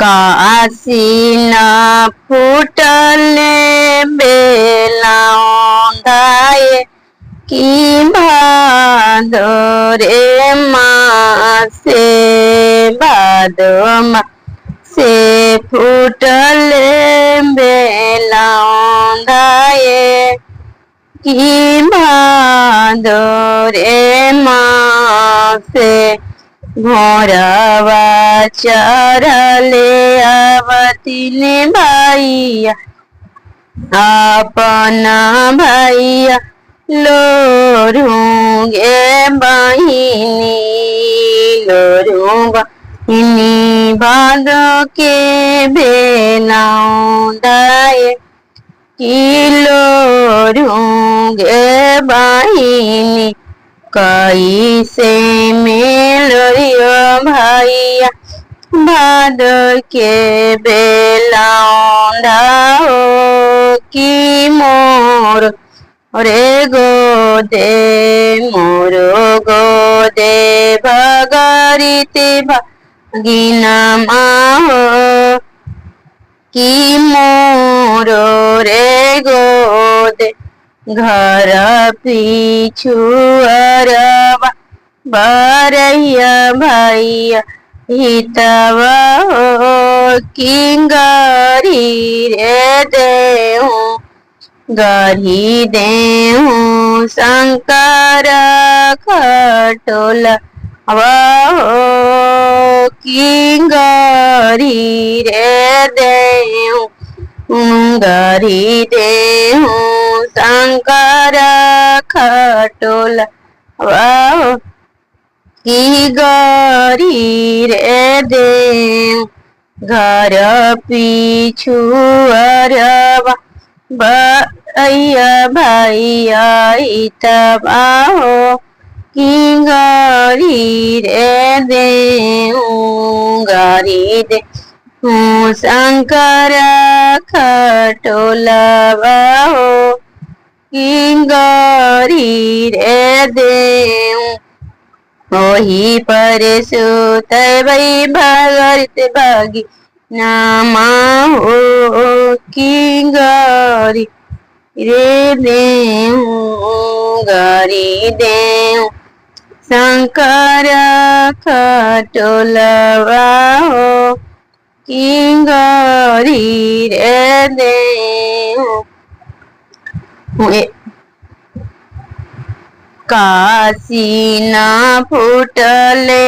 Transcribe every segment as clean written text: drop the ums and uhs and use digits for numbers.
काशीना फूटले बेलाउंधाए की भादोरे मासे भादो से फूटले बेलाउंधाए की भादोरे मासे घोरवा चरले आवतिन भैया अपना भैया लोरूंगे बहिनी लोरूंगी भादो के बेलाउंधाए की लोरूंगे बहिनी कैसे मेलोरियो भैया भादो के बेलाउंधा हो की मोर रे गोदे मोरो गोदे भगरिते भगिना माहो की मोरो रे गोदे घर पीछू अरबा बरैया भैया हितवा हो किंगरी रे देहूँ गढ़ी देहूँ शंकर खटोला हो किंगरी रे देहूँ गढ़ी देहूँ शंकर खटोला की गरी रे दे घर पीछू अरबा भैया भैया हितवा हो की गरी रे दे गरी दे शंकर खटोलवा हो की गरी रे दे वही पर सुत भई भगरित भागी नामा हो की गरी रे देहूँ गरी देहूँ शंकर खटोलवा हो की गरी रे देहूँ काशीना फूटले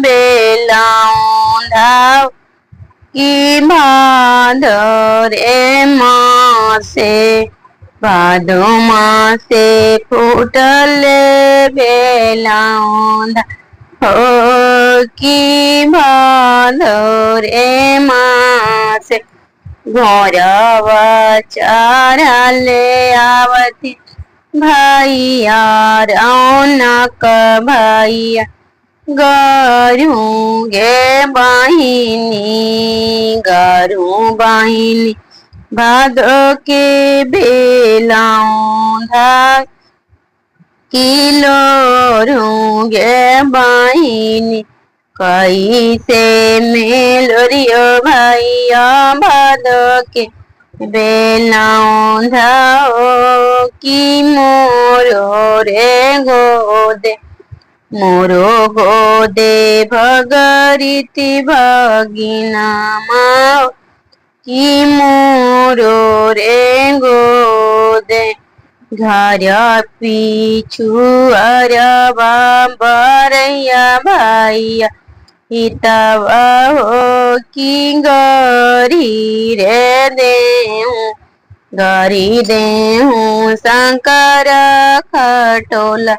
बेलाउंधा की भादोरे मासे भादो मासे फूटले बेलाउंधा हो की भादोरे मासे घोरवा चरले आवती भैया रौनक भैया गरूंगे बहिनी गरूं बहिनी भादो के बेलाउंधा की लोरूंगे बहिनी कैसे मेलोरियो भैया भादो के बेलाउंधा हो की मोरो रे गोदे मोरो गोदे भगरिती भगिना माँ की मोरो रे गोदे घर पीछू अरबा बरैया भैया हितवा हो की गरी रे देहूँ गरी देहूँ शंकर खटोला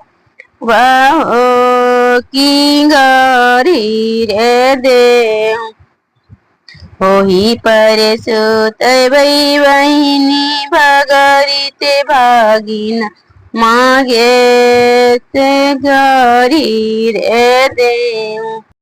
हो की गरी रे देहूँ होही पर सुत भई बहिनी भगरिते भागिना मागे ते गरी रे देहूँ।